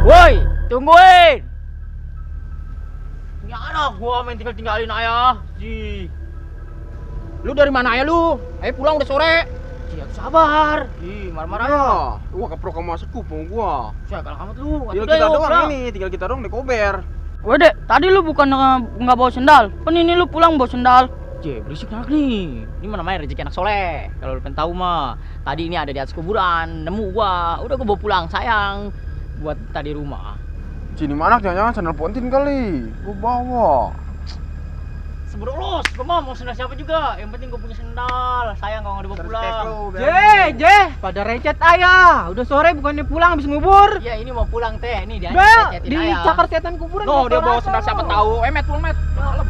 Woi, tungguin. Ini anak gua main tinggalin ayah. Lu dari mana ya lu? Ayo pulang udah sore. Sabar. Marah-marah ya. Gua keprok sama sepupu gua. Saya kalah kamu lu. Tinggal kita doang ini, tinggal kita doang dikober. Wede, tadi lu bukan nggak bawa sendal. Kan ini lu pulang bawa sendal. Berisik anak nih. Ini mana namanya rezeki anak soleh. Kalau lu pengen tahu mah, tadi ini ada di atas kuburan, nemu gua. Udah gua bawa pulang, sayang. Buat tadi rumah. Sini mana jangan-jangan sandal pontin kali. Gua bawa. Sebelum gua mau sendal siapa juga. Yang penting gua punya sendal. Sayang kalau nggak dibawa pulang. Pada recet ayah. Udah sore bukannya pulang habis ngubur. Iya, ini mau pulang teh. Ini dia Di ayah. cakar setan kuburan. No, dia bawa sendal siapa tahu. Met pulang met. Malam.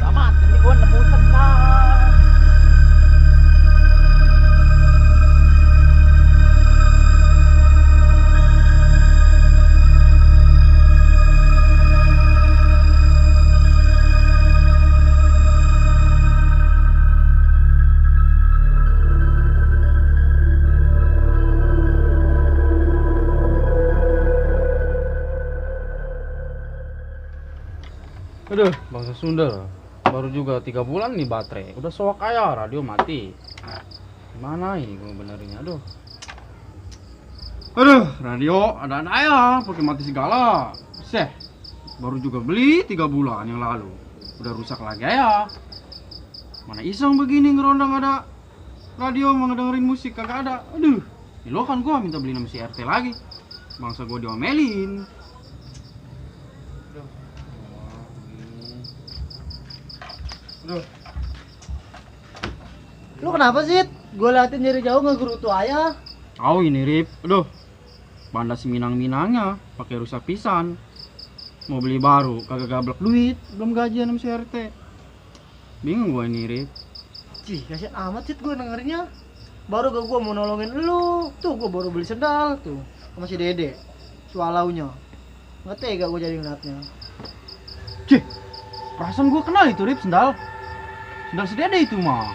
Amat, nanti gua nemu sendal. Aduh, bangsa Sunda. Baru juga 3 bulan nih baterai. Udah soak kaya, radio mati. Gimana ini gue benerinnya? Aduh. Aduh, radio ada ayah, pakai mati segala. Seh. Baru juga beli 3 bulan yang lalu. Udah rusak lagi ya. Mana iseng begini ngeronda nggak ada radio, mau ngedengerin musik kagak ada. Aduh. Lo kan gua minta beli nama si RT lagi. Bangsa gua diomelin. Aduh. Lu kenapa sih? Gue liatin dari jauh nggak gerutu ayah. Tahu ini Rip. Aduh. Banda si minang-minangnya pakai rusak pisan. Mau beli baru kagak gablek duit, belum gajian sama si RT. Bingung gua ini Rip. Kasian amat sih gue dengerinnya. Baru gak gue mau nolongin lu. Tuh gue baru beli sendal tuh sama si Dede. Swalaunya. Nggak tega gue jadi ngeliatnya. Perasaan gua kenal itu Rip sendal. Sendal si Dede itu mah.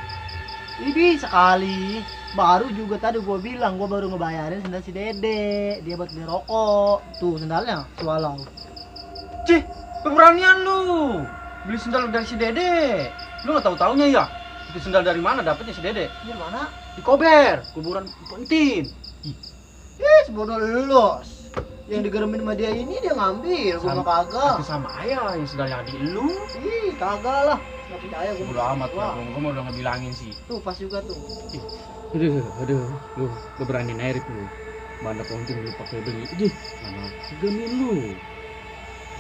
Ini sekali. Baru juga tadi gue bilang gue baru ngebayarin sendal si Dede. Dia buat beli rokok. Tuh sendalnya Swalau. Keberanian lu. Beli sendal dari si Dede. Lu nggak tahu-taunya ya? Itu sendal dari mana dapetnya si Dede? Ini mana? Di Kober, kuburan Pentin. Sebodoh lulus. Yang digeremin sama dia ini dia ngambil, gue mah kagak. Tapi sama ayah yang sendalnya adik lu. Kagak lah. Nggak percaya gue. Bodo amat lah, gua mau udah ngebilangin sih. Tuh pas juga tuh. Aduh, lu berani naik lu. Banda Pontin lu pakai beli. Anak gemin lu.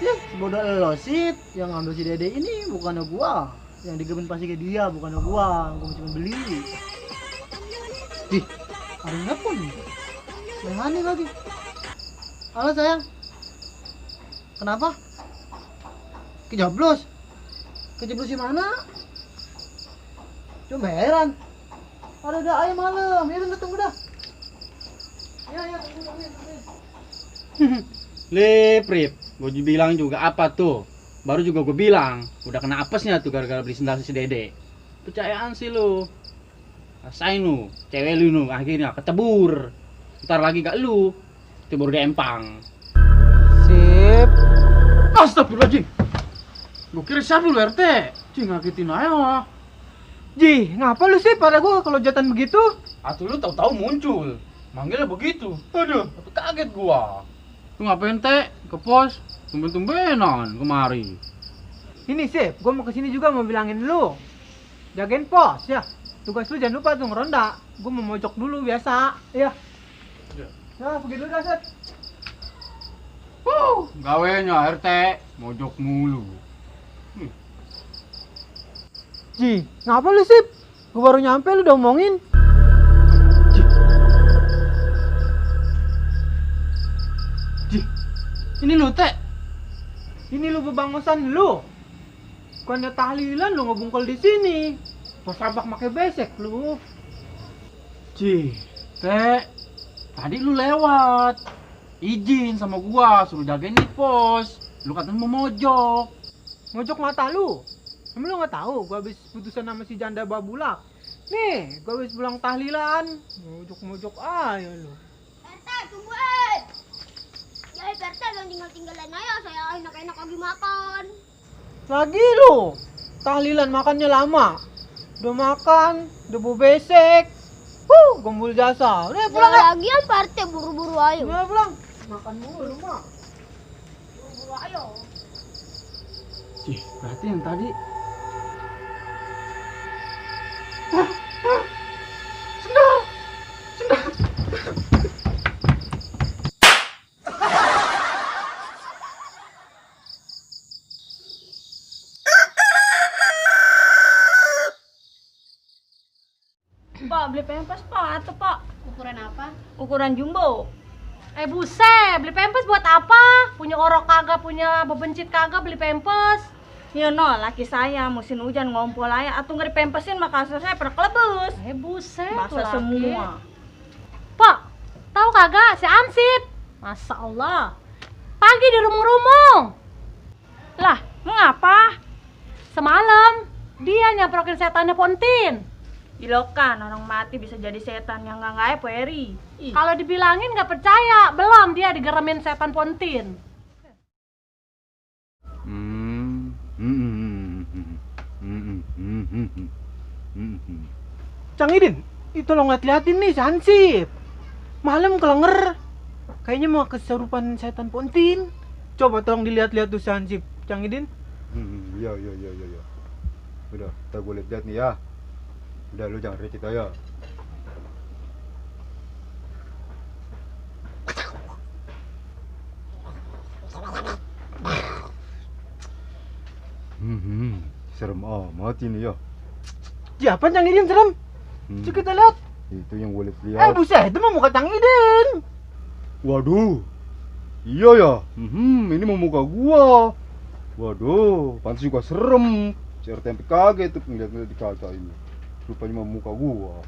Sebodoh lo sih yang ngambil si Dede ini bukannya gua. Yang digemin pasti ke dia, bukannya gua cuma beli. Ada yang nelfon nih. Aneh lagi. Halo sayang. Kenapa? Kejeblos. Kejeblos di mana? Cuma heran. Ada ayam malam. Ya udah tunggu dah. Ya tunggu. Lip, gue bilang juga apa tuh? Baru juga gue bilang, udah kena apesnya tuh gara-gara beli sendal si Dede. Percayaan sih lu. Rasain lu, cewek lu nu akhirnya ketebur. Ntar lagi gak lu, tebur di empang. Sip. Astagfirullahaladzim. Gue kira siapa lu RT? Ngagetin aja. Ngapa lu sih pada gua kalau jatan begitu? Atuh lu tahu-tahu muncul. Manggilnya begitu. Aduh, kaget gua. Lu ngapain teh ke pos? Tumben-tumbenan kemari. Ini Sip, gue mau kesini juga mau bilangin lu. Jagain pos ya. Tugas lu jangan lupa tuh ngeronda. Gue mau mojok dulu biasa. Iya. Nah, pergi dulu dah Sip. Gawenya RT mojok mulu. Ji, ngapa lu Sip? Gue baru nyampe lu udah omongin. Ji, ini lu teh. Ini lu bebangosan lu. Bukannya tahlilan lu ngebungkol di sini. Pos rabak make besek lu. Ji, teh. Tadi lu lewat. Izin sama gua suruh jagain di pos. Lu katanya mau mojok. Mojok mata lu. Emang lu nggak tahu? Gua habis putusan sama si janda babulak. Nih, gua habis pulang tahlilan. Mojok-mojok aja lu. PT, tunggu Jadi PT jangan tinggal-tinggalan aja, saya enak-enak lagi makan. Lagi lu. Tahlilan makannya lama. Udah makan, udah bau besek. Gombul jasa. Udah pulang ya. Lagi yang PT buru-buru ayo. Udah pulang. Makan mulu mah. Buru-buru ayo. Ji, berarti yang tadi. Pak, beli pempes pak, atau pak? Ukuran apa? Ukuran jumbo. Buset, beli pempes buat apa? Punya orok kagak, punya bebencit kagak beli pempes. Ya no, laki saya musim hujan ngompol aja, atau nggak dipempesin maka saya pada kelebus. Buset, Masa laki. semua. Pak, tahu kagak si Ansip? Masya Allah, pagi di rumung-rumung. Lah, mengapa? Semalam dia nyamprokin setannya Pontin. Ilokan, orang mati bisa jadi setan yang nggak Peri. Kalau dibilangin nggak percaya, belum dia digeremin setan Pontin. Cang Idin, itu lo ngeliat-liatin nih si Hansip. Malam kelenger. Kayaknya mau keserupan setan Pontin. Coba tolong dilihat-lihat tuh si Hansip, Cang Idin. Iya. Udah, kita gue lihat nih ya. Udah, lu jangan recit aja. Serem amat ini ya. Siapa Cang Idin serem? Coba kita lihat. Itu yang gue lihat. Buset, itu mah muka Cang Idin. Waduh. Iya ya. Ini mau muka gua. Waduh, pantas juga serem. Si RT sampai kaget tuh ngeliat di kaca ini. Rupanya mau muka gua.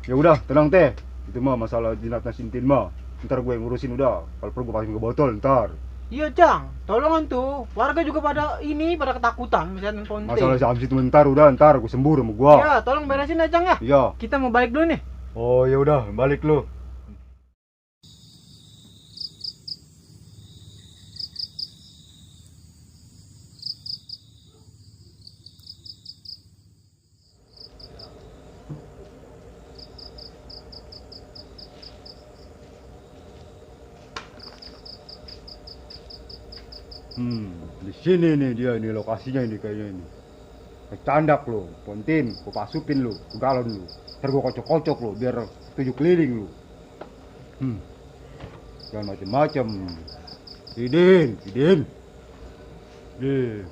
Ya udah, tenang teh. Itu mah masalah jinatnya Sintin mah. Ntar gue yang ngurusin udah. Kalau perlu gue kasih ke botol ntar. Iya Cang, tolongan tuh. Warga juga pada ketakutan setan Pontin. Masalah si Amsi itu ntar gue sembur sama gua. Iya, tolong beresin aja Cang ya. Iya. Kita mau balik dulu nih. Oh ya udah, balik lu. Di sini nih dia ini lokasinya ini kayaknya ini. Kecandak lo, Pontin, gue pasupin lo, ke galon lo. Ntar gue kocok-kocok lo, biar 7 keliling lo. Jangan macem-macem. Idin.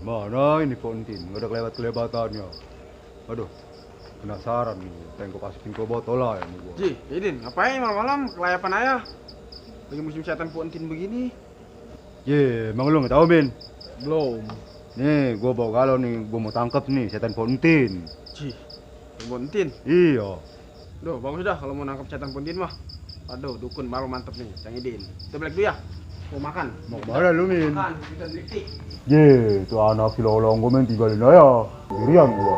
Mana ini Pontin? Nggak ada kelewat-kelewatannya. Aduh, penasaran nih. Pengen gue pasupin ke botol lah ini gua. Ji, Idin, ngapain malam-malam kelayapan ayah? Lagi musim setan Pontin begini. Emang lu nggak tahu Min? Belum. Nih, gua bawa galon nih, gua mau tangkap nih setan Pontin. Ji, Pontin. Iya. Duh, bagus dah kalau mau nangkap setan Pontin mah. Aduh, dukun baru mantep nih, Cang Idin. Kita balik dulu ya. Mau makan. Mau kemana lu Min? Makan, kita delik. Tuh anak silolong gua main tinggalin aja. Sendirian gua.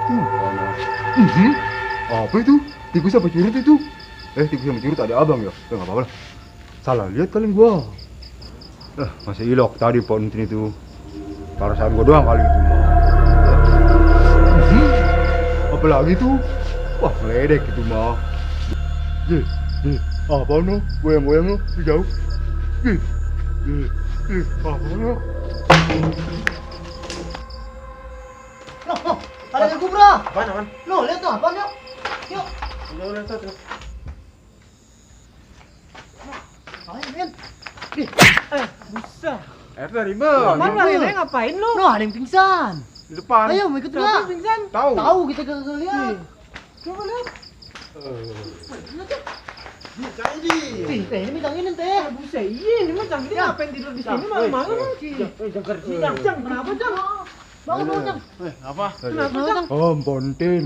Anak. Apa itu? Tikus apa curut itu? Tikus sama curut ada abang ya? Nggak apa-apa lah. Salah lihat kali gua. Masih ilok tadi Pontin itu. Perasaan gua doang kali itu mah. Apalagi tuh? Wah, ngeledek itu mah. Apa no? Goyang-goyang no? Jauh. Apa no? Loh, ada yang kubra. Apaan, apaan? Loh, lihat tuh apaan yuk. Yuk. Udah, tuh. Ayo, men. Buset. Itu ribet. Mana Rene ngapain lu? Loh, ada yang pingsan. Di depan. Ayo, mau ikut enggak? Pingsan. Tahu. Tahu kita gak lihat. Coba lihat. Jangan di. Ih, teh ini megangin teh. Buset, iya ini mah Cang, dia ngapain tidur di sini malam-malam? Cang, kenapa Cang? Bangun, Cang. Apa? Kenapa Cang? Om Pontin.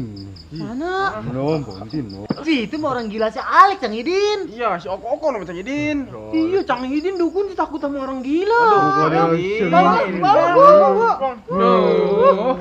Mana? No, Pontin no. Si itu mah orang gila si Alex, Cang Idin. Iya, si Oko namanya Cang Idin. Iya, Cang Hidin dukun ditakut sama orang gila. Bukannya Aduh, senang. Bawa. Aduh.